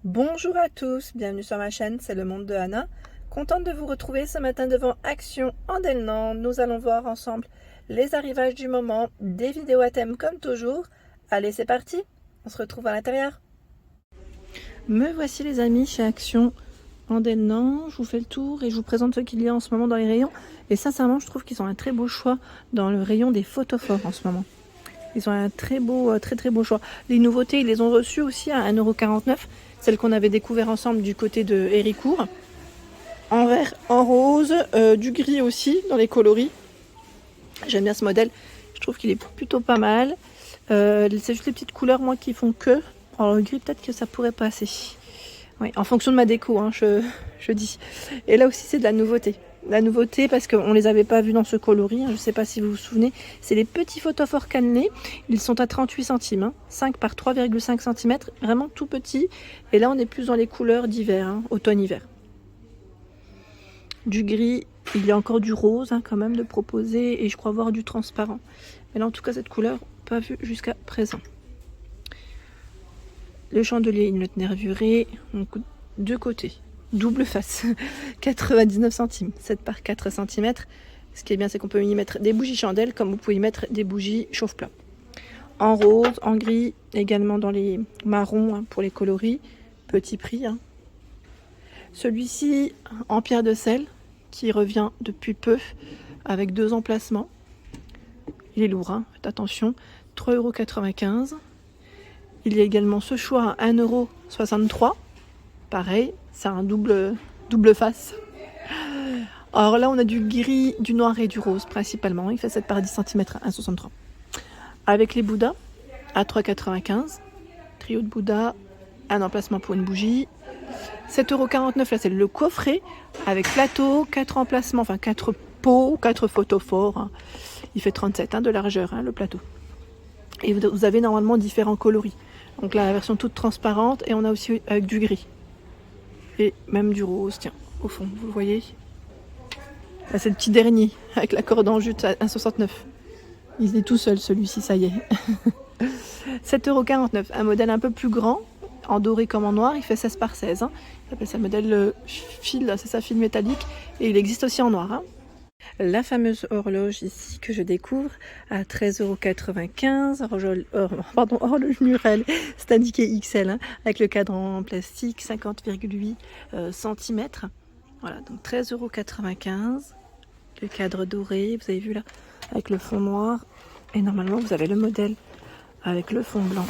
Bonjour à tous, bienvenue sur ma chaîne, c'est le monde de Anna. Contente de vous retrouver ce matin devant Action Andelnan. Nous allons voir ensemble les arrivages du moment, des vidéos à thème comme toujours. Allez, c'est parti, on se retrouve à l'intérieur. Me voici les amis chez Action Andelnan. Je vous fais le tour et je vous présente ce qu'il y a en ce moment dans les rayons. Et sincèrement, je trouve qu'ils ont un très beau choix dans le rayon des photophores en ce moment. Ils ont un très beau choix. Les nouveautés, ils les ont reçues aussi à 1,49 €. Celles qu'on avait découvert ensemble du côté de Héricourt. En vert, en rose, du gris aussi dans les coloris. J'aime bien ce modèle. Je trouve qu'il est plutôt pas mal. C'est juste les petites couleurs, moi, qui font que. Alors le gris, peut-être que ça pourrait passer. Oui, en fonction de ma déco, hein, je dis. Et là aussi, c'est de la nouveauté. La nouveauté, parce qu'on ne les avait pas vus dans ce coloris, hein, je ne sais pas si vous vous souvenez, c'est les petits photophores cannelés. Ils sont à 38 centimes, hein, 5 par 3,5 cm, vraiment tout petit. Et là, on est plus dans les couleurs d'hiver, hein, automne-hiver. Du gris, il y a encore du rose hein, quand même de proposer, et je crois voir du transparent. Mais là, en tout cas, cette couleur, pas vue jusqu'à présent. Le chandelier, une note nervurée, donc deux côtés. Double face, 99 centimes, 7 par 4 cm. Ce qui est bien, c'est qu'on peut y mettre des bougies chandelles, comme vous pouvez y mettre des bougies chauffe-plat. En rose, en gris, également dans les marrons hein, pour les coloris. Petit prix. Hein. Celui-ci en pierre de sel, qui revient depuis peu, avec 2 emplacements. Il est lourd, hein, faites attention. 3,95 €. Il y a également ce choix à 1,63 €. Pareil, c'est un double face. Alors là, on a du gris, du noir et du rose principalement. Il fait 7 par 10 cm à 1,63 €. Avec les Bouddhas à 3,95 €. Trio de Bouddha, un emplacement pour une bougie. 7,49 €, là c'est le coffret avec plateau, 4 emplacements, enfin 4 pots, 4 photophores. Hein. Il fait 37 de largeur, hein, le plateau. Et vous avez normalement différents coloris. Donc là, la version toute transparente et on a aussi avec du gris. Et même du rose, tiens, au fond, vous le voyez. Là, c'est le petit dernier, avec la corde en jute à 1,69 €. Il est tout seul, celui-ci, ça y est. 7,49 €, un modèle un peu plus grand, en doré comme en noir, il fait 16 par 16. Hein. Il appelle ça le modèle fil, c'est ça, fil métallique. Et il existe aussi en noir. Hein. La fameuse horloge ici que je découvre à 13,95 €, horloge Murel, c'est indiqué XL, hein, avec le cadre en plastique, 50,8 cm. Voilà, donc 13,95 €, le cadre doré, vous avez vu là, avec le fond noir. Et normalement, vous avez le modèle avec le fond blanc.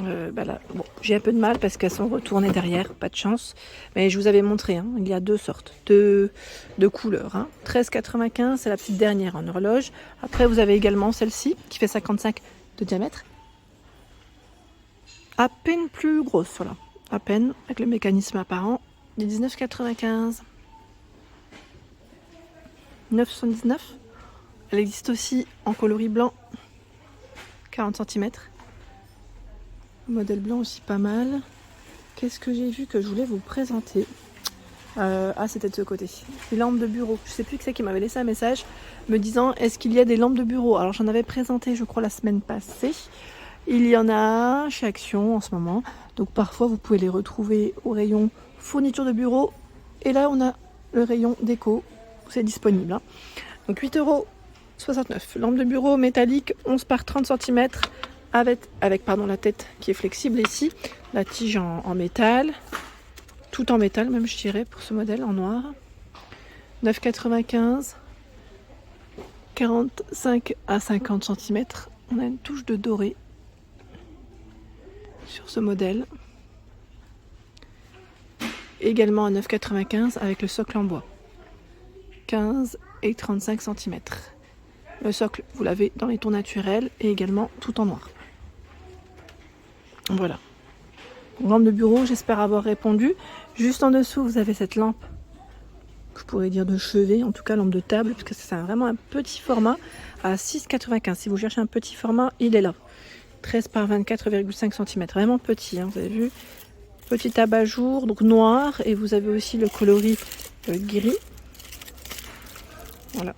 Là, bon, j'ai un peu de mal parce qu'elles sont retournées derrière, pas de chance. Mais je vous avais montré, hein, il y a deux sortes de couleurs. Hein. 13,95 €, c'est la petite dernière en horloge. Après, vous avez également celle-ci qui fait 55 de diamètre. À peine plus grosse, voilà. À peine, avec le mécanisme apparent. Des 19,95 €. 9,79 €. Elle existe aussi en coloris blanc. 40 cm. Modèle blanc aussi pas mal. Qu'est-ce que j'ai vu que je voulais vous présenter c'était de ce côté. Les lampes de bureau. Je sais plus qui c'est qui m'avait laissé un message me disant est-ce qu'il y a des lampes de bureau. Alors j'en avais présenté je crois la semaine passée. Il y en a chez Action en ce moment. Donc parfois vous pouvez les retrouver au rayon fourniture de bureau. Et là on a le rayon déco où c'est disponible. Hein. Donc 8,69 €. Lampe de bureau métallique 11 par 30 cm. Avec la tête qui est flexible ici, la tige en métal, tout en métal même je dirais pour ce modèle en noir. 9,95 €, 45 à 50 cm. On a une touche de doré sur ce modèle. Également à 9,95 € avec le socle en bois. 15 et 35 cm. Le socle, vous l'avez dans les tons naturels et également tout en noir. Voilà. Lampe de bureau, j'espère avoir répondu. Juste en dessous, vous avez cette lampe, je pourrais dire de chevet, en tout cas lampe de table, parce que c'est vraiment un petit format à 6,95 €. Si vous cherchez un petit format, il est là. 13 par 24,5 cm. Vraiment petit, hein, vous avez vu. Petit abat-jour, donc noir, et vous avez aussi le coloris gris. Voilà.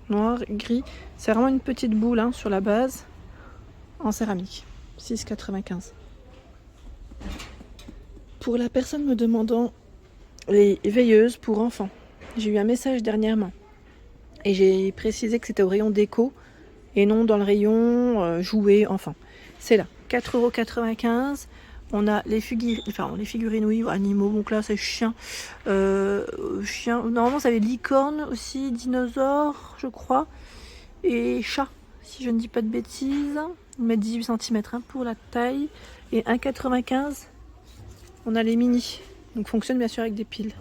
Noir, gris. C'est vraiment une petite boule hein, sur la base, en céramique. 6,95 €. Pour la personne me demandant les veilleuses pour enfants, j'ai eu un message dernièrement et j'ai précisé que c'était au rayon déco et non dans le rayon jouets enfants. C'est là, 4,95 €. On a les figurines, oui, animaux, donc là c'est chien. Normalement ça avait licorne aussi, dinosaure, je crois, et chat, si je ne dis pas de bêtises. On met 18 cm pour la taille, et 1,95 €. On a les mini, donc fonctionne bien sûr avec des piles.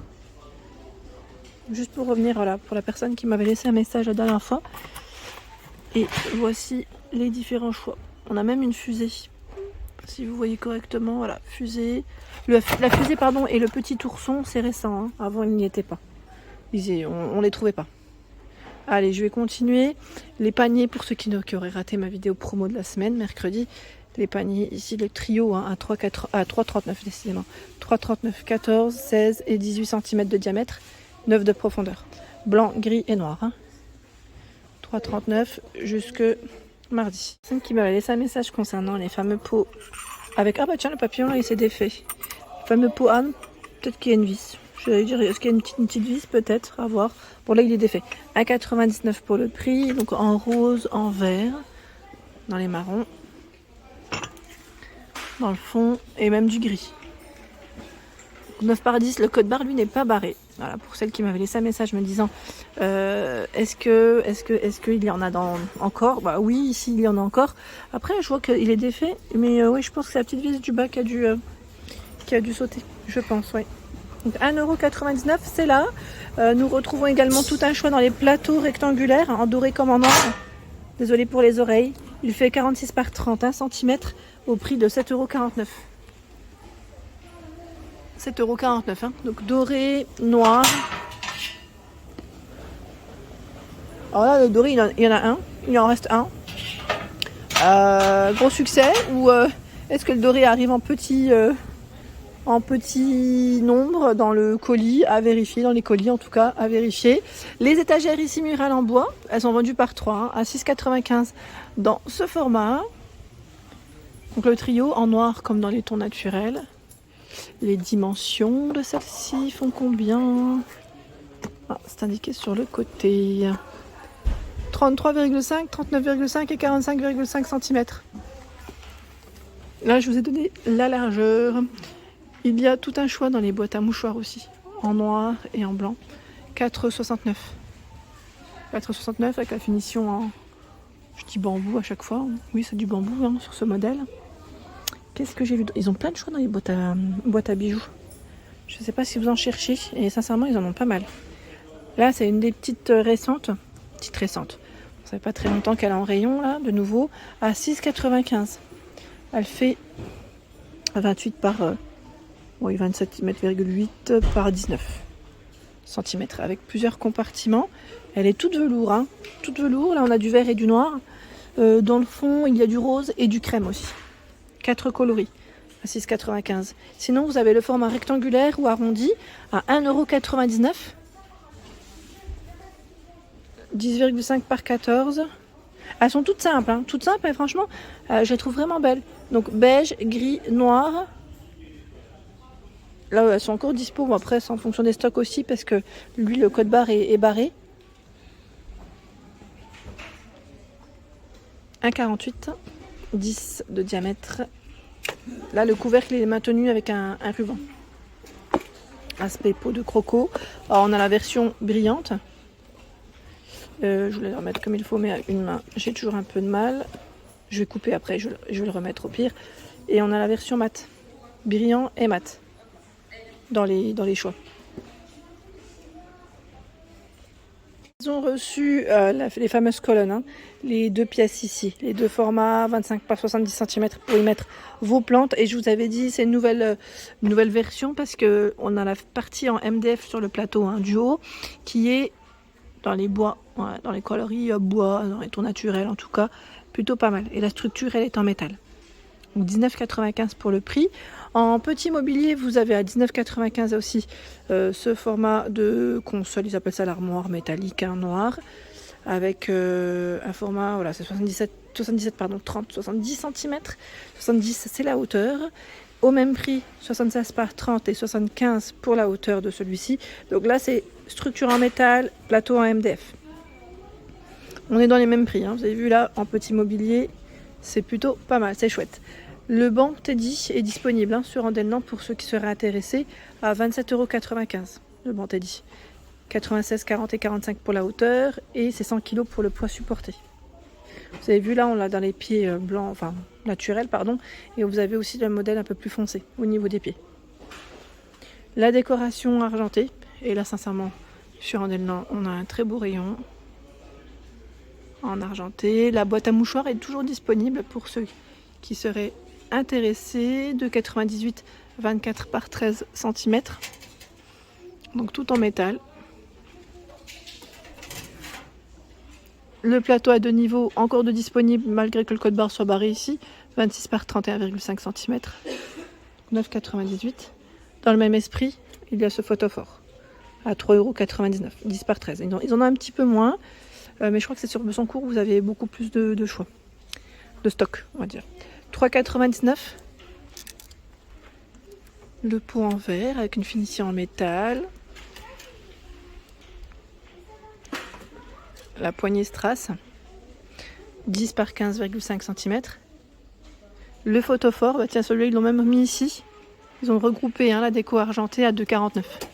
Juste pour revenir, voilà, pour la personne qui m'avait laissé un message la dernière fois. Et voici les différents choix. On a même une fusée. Si vous voyez correctement, voilà, fusée. La fusée, pardon, et le petit ourson, c'est récent. Hein. Avant, il n'y était pas. On les trouvait pas. Allez, je vais continuer. Les paniers, pour ceux qui auraient raté ma vidéo promo de la semaine, mercredi. Les paniers, ici, le trio, hein, à 3,39 décidément. 3,39, 14, 16 et 18 cm de diamètre, 9 de profondeur. Blanc, gris et noir. Hein. 3,39 jusque mardi. Personne qui m'avait laissé un message concernant les fameux pots avec... Ah bah tiens, le papillon là il s'est défait. Le fameux pot Anne, peut-être qu'il y a une vis. Je vais dire, est-ce qu'il y a une petite vis peut-être, à voir. Bon là il est défait. 1,99 pour le prix, donc en rose, en vert, dans les marrons, dans le fond et même du gris. 9 par 10, le code barre lui n'est pas barré. Voilà, pour celle qui m'avait laissé un message me disant est-ce qu'il y en a encore? Bah oui, ici il y en a encore. Après je vois qu'il est défait, mais oui, je pense que c'est la petite vis du bas qui a dû sauter, je pense, ouais. Donc 1,99 €, c'est là. Nous retrouvons également tout un choix dans les plateaux rectangulaires, en doré comme en or. Désolée pour les oreilles. Il fait 46 par 31 cm au prix de 7,49 €. 7,49 €, hein. Donc doré, noir. Alors là, le doré, il y en a un. Il en reste un. Gros succès. Ou est-ce que le doré arrive en petit nombre dans le colis? À vérifier, dans les colis en tout cas, à vérifier. Les étagères ici murales en bois, elles sont vendues par 3, hein, à 6,95 € dans ce format. Donc le trio en noir comme dans les tons naturels. Les dimensions de celle-ci font combien? C'est indiqué sur le côté. 33,5, 39,5 et 45,5 cm. Là, je vous ai donné la largeur. Il y a tout un choix dans les boîtes à mouchoirs aussi, en noir et en blanc. 4,69. 4,69 avec la finition en... Je dis bambou à chaque fois. Oui, c'est du bambou hein, sur ce modèle. Qu'est-ce que j'ai vu? Ils ont plein de choix dans les boîtes à bijoux. Je ne sais pas si vous en cherchez. Et sincèrement, ils en ont pas mal. Là, c'est une des petites récentes. Ça fait pas très longtemps qu'elle est en rayon, là, de nouveau. À 6,95. Elle fait 28 par... 27,8 par 19 cm. Avec plusieurs compartiments. Elle est toute velours. Hein. Toute velours. Là, on a du vert et du noir. Dans le fond, il y a du rose et du crème aussi. 4 coloris à 6,95 €. Sinon, vous avez le format rectangulaire ou arrondi à 1,99 €. 10,5 par 14. Elles sont toutes simples, hein. Toutes simples et franchement, je les trouve vraiment belles. Donc beige, gris, noir. Là, elles sont encore dispo. Bon, après, c'est en fonction des stocks aussi parce que lui, le code barre est barré. 1,48, 10 de diamètre. Là, le couvercle est maintenu avec un ruban. Aspect peau de croco. Alors, on a la version brillante. Je voulais le remettre comme il faut, mais à une main, j'ai toujours un peu de mal. Je vais couper après, je vais le remettre au pire. Et on a la version mat. Brillant et mat. Dans les choix. Ils ont reçu les fameuses colonnes, hein, les deux pièces ici, les deux formats 25 par 70 cm pour y mettre vos plantes. Et je vous avais dit, c'est une nouvelle version parce qu'on a la partie en MDF sur le plateau hein, du haut qui est dans les bois, ouais, dans les coloris bois, dans les tons naturels en tout cas, plutôt pas mal. Et la structure, elle est en métal. Donc 19,95 pour le prix. En petit mobilier, vous avez à 19,95 aussi ce format de console, ils appellent ça l'armoire métallique hein, noir, avec un format, voilà, c'est 70 cm. 70 c'est la hauteur. au même prix, 76 par 30 et 75 pour la hauteur de celui-ci. Donc là, c'est structure en métal, plateau en MDF. On est dans les mêmes prix, hein. Vous avez vu là, en petit mobilier, c'est plutôt pas mal, c'est chouette. Le banc Teddy est disponible hein, sur Andelnans pour ceux qui seraient intéressés à 27,95 €. Le banc Teddy. 96, 40 et 45 pour la hauteur et c'est 100 kg pour le poids supporté. Vous avez vu là, on l'a dans les pieds blancs, enfin naturels, pardon, et vous avez aussi le modèle un peu plus foncé au niveau des pieds. La décoration argentée, et là sincèrement, sur Andelnans, on a un très beau rayon en argenté. La boîte à mouchoirs est toujours disponible pour ceux qui seraient intéressés, de 98 24 par 13 cm, donc tout en métal. Le plateau à 2 niveaux, encore de disponible malgré que le code barre soit barré ici, 26 par 31,5 cm, 9,98 €. Dans le même esprit, il y a ce photophore à 3,99 €, 10 par 13. Ils en ont un petit peu moins, mais je crois que c'est sur son cours, vous avez beaucoup plus de choix, de stock, on va dire. 3,99 €. Le pot en verre avec une finition en métal. La poignée strass, 10 par 15,5 cm. Le photophore, bah tiens, celui-là, ils l'ont même mis ici. Ils ont regroupé hein, la déco argentée à 2,49 €,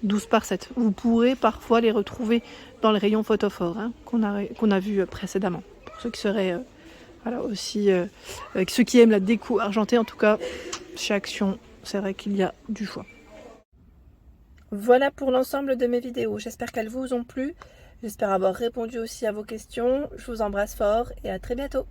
12 par 7. Vous pourrez parfois les retrouver dans le rayon photophore hein, qu'on a vu précédemment. Pour ceux qui seraient voilà, aussi, ceux qui aiment la déco argentée, en tout cas, chez Action, c'est vrai qu'il y a du choix. Voilà pour l'ensemble de mes vidéos. J'espère qu'elles vous ont plu. J'espère avoir répondu aussi à vos questions. Je vous embrasse fort et à très bientôt.